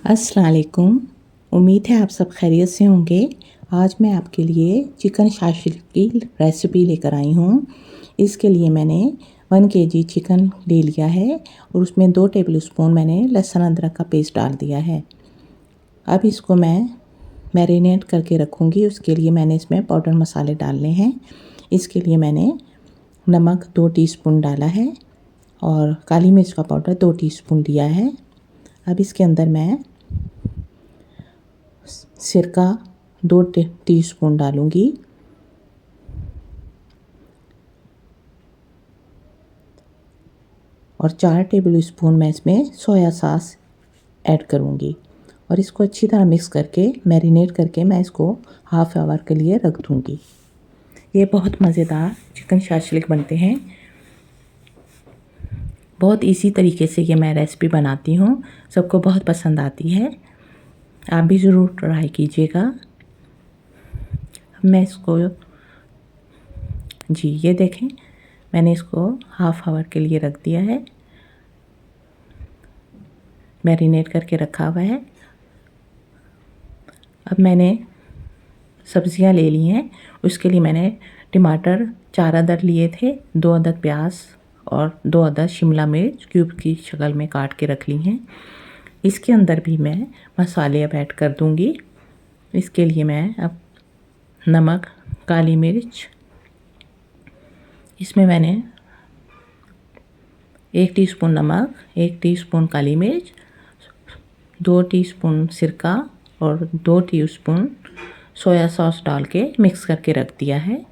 अस्सलाम वालेकुम। उम्मीद है आप सब खैरियत से होंगे। आज मैं आपके लिए चिकन शाशिक की रेसिपी लेकर आई हूँ। इसके लिए मैंने 1 केजी चिकन ले लिया है और उसमें 2 टेबलस्पून मैंने लहसुन अदरक का पेस्ट डाल दिया है। अब इसको मैं मैरिनेट करके रखूँगी। उसके लिए मैंने इसमें पाउडर मसाले डालने हैं। इसके लिए मैंने नमक 2 टीस्पून डाला है और काली मिर्च का पाउडर 2 टीस्पून लिया है। अब इसके अंदर मैं सिरका 2 टीस्पून डालूंगी और 4 टेबलस्पून मैं इसमें सोया सॉस ऐड करूंगी और इसको अच्छी तरह मिक्स करके मैरिनेट करके मैं इसको हाफ आवर के लिए रख दूंगी। ये बहुत मज़ेदार चिकन शाशिक बनते हैं। बहुत इजी तरीके से ये मैं रेसिपी बनाती हूँ, सबको बहुत पसंद आती है। आप भी ज़रूर ट्राई कीजिएगा। मैं इसको ये देखें, मैंने इसको हाफ आवर के लिए रख दिया है, मैरिनेट करके रखा हुआ है। अब मैंने सब्जियां ले ली हैं। उसके लिए मैंने टमाटर 4 अदद लिए थे, 2 अदद प्याज और 2 अदद शिमला मिर्च क्यूब की शक्ल में काट के रख ली हैं। इसके अंदर भी मैं मसाले अब ऐड कर दूंगी। इसके लिए मैं अब नमक, काली मिर्च, इसमें मैंने 1 टीस्पून नमक, 1 टीस्पून काली मिर्च, 2 टीस्पून सिरका और 2 टीस्पून सोया सॉस डाल के मिक्स करके रख दिया है।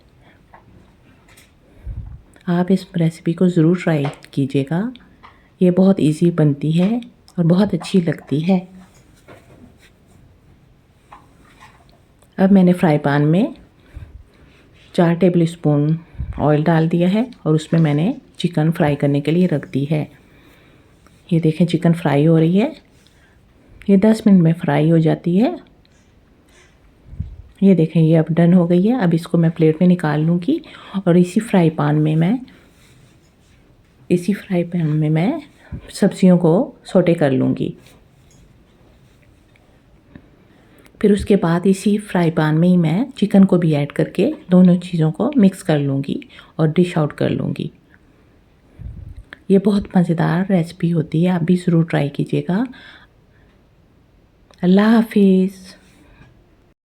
आप इस रेसिपी को ज़रूर ट्राई कीजिएगा। ये बहुत इजी बनती है और बहुत अच्छी लगती है। अब मैंने फ्राई पैन में 4 टेबलस्पून ऑयल डाल दिया है और उसमें मैंने चिकन फ्राई करने के लिए रख दी है। ये देखें, चिकन फ्राई हो रही है। ये 10 मिनट में फ्राई हो जाती है। ये देखें, ये अब डन हो गई है। अब इसको मैं प्लेट में निकाल लूँगी और इसी फ्राई पैन में मैं सब्जियों को सौटे कर लूँगी। फिर उसके बाद इसी फ्राई पैन में ही मैं चिकन को भी ऐड करके दोनों चीज़ों को मिक्स कर लूँगी और डिश आउट कर लूँगी। ये बहुत मज़ेदार रेसिपी होती है, आप भी ज़रूर ट्राई कीजिएगा। अल्लाह हाफिज़।